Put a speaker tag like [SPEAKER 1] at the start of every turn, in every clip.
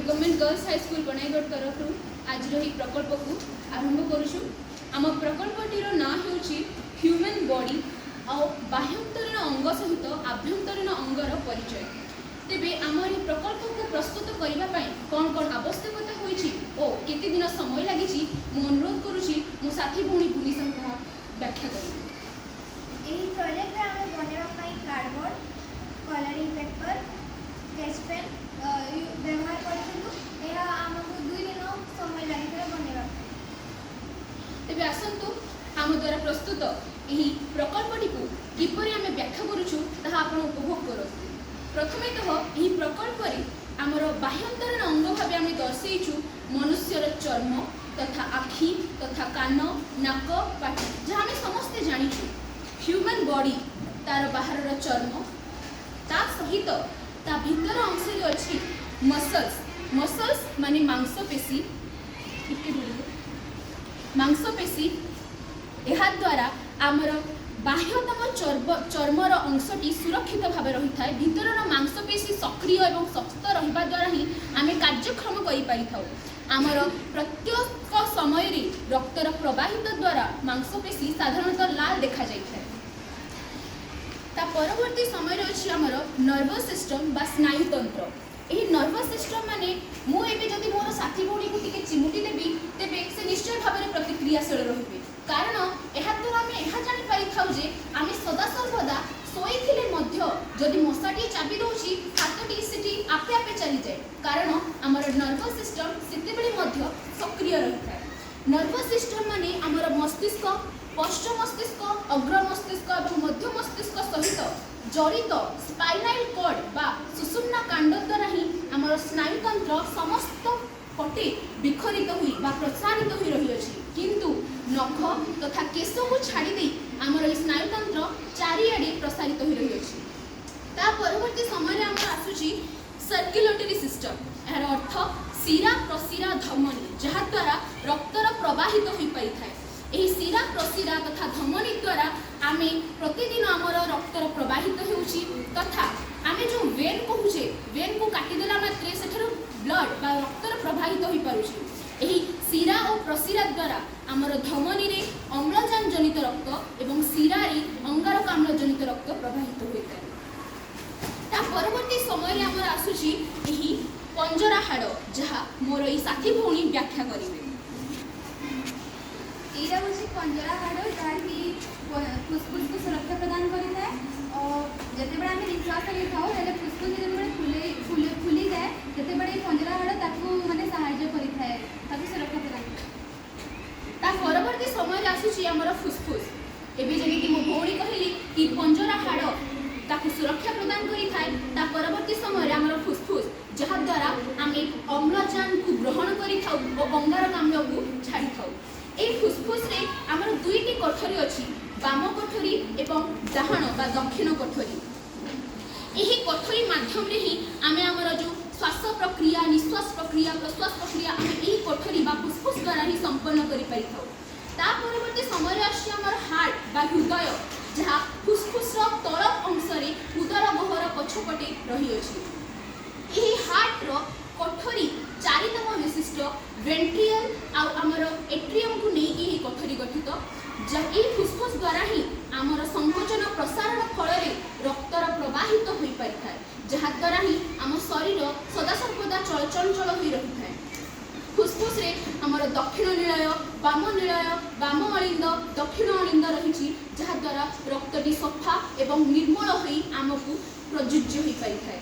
[SPEAKER 1] Government girls high school बनाईगढ़ तरफ आज प्रकल्प को आरंभ करुचु। आम प्रकल्पटीर ना हूँ ह्यूमन बॉडी आ बाह्यंतरीण अंग सहित आभ्यंतरीण अंगर परिचय। तेबे आम प्रकल्प को प्रस्तुत करने कौन कौन आवश्यकता होती और केते दिन समय लगी अनुरोध करुँची मो साथी भूणी भूमिशा व्याख्या करें।
[SPEAKER 2] यही प्रोजेक्ट आम बनवाई cardboard, colouring paper, sketch pen व्यवहार करूँ। यह आमको 2 दिन समय लगी बनवा।
[SPEAKER 1] तेबे आसतु आम द्वारा प्रस्तुत यही प्रकल्पटी को किपरि आम व्याख्या करुचु ताहा आपण उपभोग करतु। प्रथमेतः यही प्रकल्प आमर बाह्यंतरीण अंग भाव आम दर्शेचु मनुष्यर चर्म तथा आखि तथा कान नाक पाटी जहाँ आम समस्ते जानिछु। ह्यूमन बॉडी तार बाहर चर्म ता सहित ता भीतर अंश अच्छी मसल्स। मसल्स माने मांसपेशी मांसपेशी यह द्वारा आमर बाह्यतम चर्मर अंशटी सुरक्षित भाव रही है। भीतर मांसपेशी सक्रिय और शक्त रहा द्वारा ही आम कार्यक्रम कर आमर प्रत्येक समय रक्तर प्रवाहित द्वारा मांसपेशी साधारणतः लाल देखा जाए। ता परवर्ती समय अच्छी आमर नर्वस सिस्टम बा स्नायुतंत्र। यही नर्वस सिस्टम माने मुझे जदि मोर साथी भौणी को टिके चिमुटी देवी तेबे से निश्चय भाव में प्रतिक्रियाशील रही। कारण यह द्वारा आम यह जापर जे आम सदा सर्वदा शोई जदि मशाटी चाबी दूसरी हाथटी से आपे आपे चली जाए। कारण आमर नर्वस सिस्टम से सक्रिय रही है। नर्वस सिस्टम माने आमर मस्तिष्क, पश्च मस्तिष्क, अग्र मस्तिष्क और मध्य मस्तिष्क सहित जड़ित स्पाइनाल कॉर्ड बा सुषुम्ना कांड द्वारा ही आमर स्नायुतंत्र समस्त पटे विखरित हुई बा प्रसारित हुई रही अछि। किंतु नख तथा केश को छाड़ी आमर स्नायुतंत्र चारिआडे प्रसारित हुई रही अछि। ता परवर्ती समय आमर आसुची सर्कुलेटरी सिस्टम। यार अर्थ शिरा प्रशिरा धमनी जहाँ द्वारा रक्तर प्रवाहित हो पाई था। यही शिरा प्रशिरा तथा धमनी द्वारा आम प्रतिदिन आमर रक्तर प्रवाहित होउछि तथा आम जो वेन कहूचे वेन को काटिदेला मात्रे सेठर ब्लड बा रक्तर प्रवाहित हो पारुछि। यही शिरा और प्रशिरा द्वारा आमर धमनी रे अम्लजान जनित रक्त एवं शिरा रे अंगारकाम्ल जनित रक्त प्रवाहित होता है। ता परवर्ती समय आमर आसुछि यही पंजरा हाड़ जहाँ मोर ये साथी भौणी व्याख्या करेंगे।
[SPEAKER 2] यहाँ हूँ पंजरा हाड़ जहाँकि फुसफुस को सुरक्षा प्रदान करता है। और जिते बड़े आम निश्वास लेथाऊ फुसफुस जो फुली जाए जिते बड़े पंजरा हाड़ माने साहाय्य करता है सुरक्षा प्रदान। ता
[SPEAKER 1] परवर्ती समय आसूची आमर फुसफुस। एबे जमिति मो भौणी कहली कि पंजरा हाड़ ताकू सुरक्षा प्रदान करिथाय। ता परवर्ती समय आमर फुसफुस जहाँ द्वारा आम अम्लजान को ग्रहण करिथाऊ और अंगारकाम्ल को छाड़ी थाऊ। ए फुसफुस रे आमर 2टी कोठरी अछि, बाम कोठरी एवं डाहाण बा दक्षिण कोठरी। यही कोठरी माध्यम रे ही आमे आमर जो श्वास प्रक्रिया, निश्वास प्रक्रिया, प्रश्वास प्रक्रिया आम यही कोठरी बा फुसफुस द्वारा ही संपन्न करि पारि थाऊ। ता परवर्ती समय आछि आमर हार्ट बा हृदय जहाँ फुसफुस तल अंश रे उदर गहर पछपटे रही अछि। यही हार्ट रो कोठरी 4तम विशिष्ट वेंट्रियल आमर एट्रियम को नहीं यही कोठरी गठित जहाँ फुसफुस द्वारा ही आमर संकोचन प्रसारण फल रक्तर प्रवाहित हो पारि था जहाँ द्वारा ही आम शरीर सदा सर्वदा चलचंचल हो रही है। फुसफुस रे आमर दक्षिण निलय, बाम अलिंद, दक्षिण अलिंद रही जहाँ द्वारा रक्तटी सफा एवं निर्मल हो आमको प्रयुज्य हो पारि था।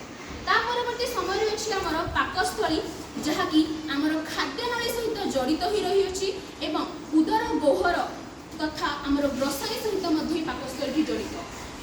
[SPEAKER 1] ता परवर्ती समय अच्छी आमर पाकस्थली जहाँ कि आमर खाद्य नली सहित जड़ित हो रही अछि एवं उदर गहर तथा आमर ग्रसनी सहित मध्य पाकस्थली जड़ित।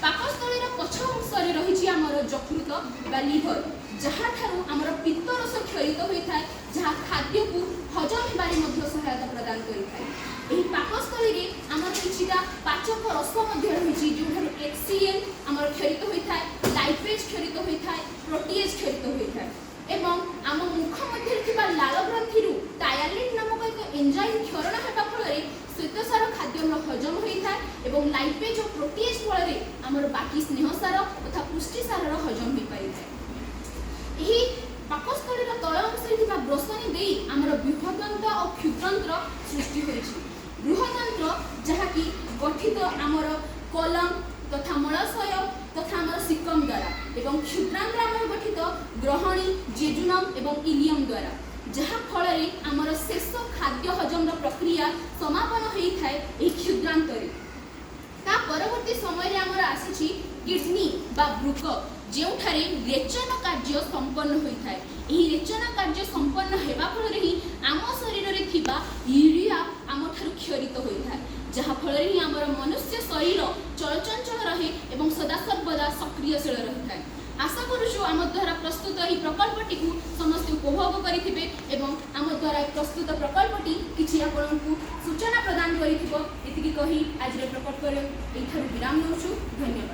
[SPEAKER 1] पाकस्थलीर पछ अंश रही आमर यकृत बा लिभर जहाँ ठारू आमर पित्तरस क्षरित होता है जहाँ खाद्य को हजम होबारे मध्य सहायता प्रदान करिथाय। एही पाकस्थली रे आमर किछिटा पाचक रस मध्य रही जो HCl आमर क्षरित होता है, लाइपेज क्षरित होता है, प्रोटीएज क्षरित होता है एवं आम मुख मध्य लाल ग्रंथि टायलिन नामक एक एंजाइम क्षरण होगा फल श्वेतसार खाद्य हजम होता है और लाइपेज और प्रोटीएज फल आमर बाकी स्नेहसार तथा पुष्टिसार हजम हो पारि था। यही पाकस्थलीर तल अंश ରୋଶନୀ ଦେଇ ଆମର ବୃହତନ୍ତ୍ର ଓ କ୍ଷୁଦ୍ରନ୍ତ୍ର ସୃଷ୍ଟି ହୋଇଛି। ବୃହତନ୍ତ୍ର ଯାହାକି ଗଠିତ ଆମର କଲମ ତଥା ମଳାଶୟ ତଥା ଆମର ସିକମ୍ ଦ୍ୱାରା ଏବଂ କ୍ଷୁଦ୍ରାନ୍ତ୍ର ଆମର ଗଠିତ ଗ୍ରହଣୀ ଜେଜୁନମ୍ ଏବଂ ଇଲିୟମ୍ ଦ୍ୱାରା, ଯାହା ଫଳରେ ଆମର ଶେଷ ଖାଦ୍ୟ ହଜମର ପ୍ରକ୍ରିୟା ସମାପନ ହୋଇଥାଏ ଏହି କ୍ଷୁଦ୍ରାନ୍ତରେ। ତା ପରବର୍ତ୍ତୀ ସମୟରେ ଆମର ଆସିଛି କିଡ୍ନି ବା ବୃକ, ଯେଉଁଠାରେ ରେଚନ କାର୍ଯ୍ୟ ସମ୍ପନ୍ନ ହୋଇଥାଏ। ଏହି ରେଚନ କାର୍ଯ୍ୟ ସମ୍ପନ୍ନ ହେବା ଫଳରେ ହିଁ ଆମ ଶରୀରରେ ଥିବା ୟୁରିଆ ଆମଠାରୁ କ୍ଷରିତ ହୋଇଥାଏ, ଯାହାଫଳରେ ହିଁ ଆମର ମନୁଷ୍ୟ ଶରୀର ଚଳଚଞ୍ଚଳ ରହେ ଏବଂ ସଦାସର୍ବଦା ସକ୍ରିୟଶୀଳ ରହିଥାଏ। ଆଶା କରୁଛୁ ଆମ ଦ୍ୱାରା ପ୍ରସ୍ତୁତ ଏହି ପ୍ରକଳ୍ପଟିକୁ ସମସ୍ତେ ଉପଭୋଗ କରିଥିବେ ଏବଂ ଆମ ଦ୍ୱାରା ପ୍ରସ୍ତୁତ ପ୍ରକଳ୍ପଟି କିଛି ଆପଣଙ୍କୁ ସୂଚନା ପ୍ରଦାନ କରିଥିବ। ଏତିକି କହି ଆଜିର ପ୍ରକଳ୍ପରେ ଏଇଠାରୁ ବିରାମ ନେଉଛୁ। ଧନ୍ୟବାଦ।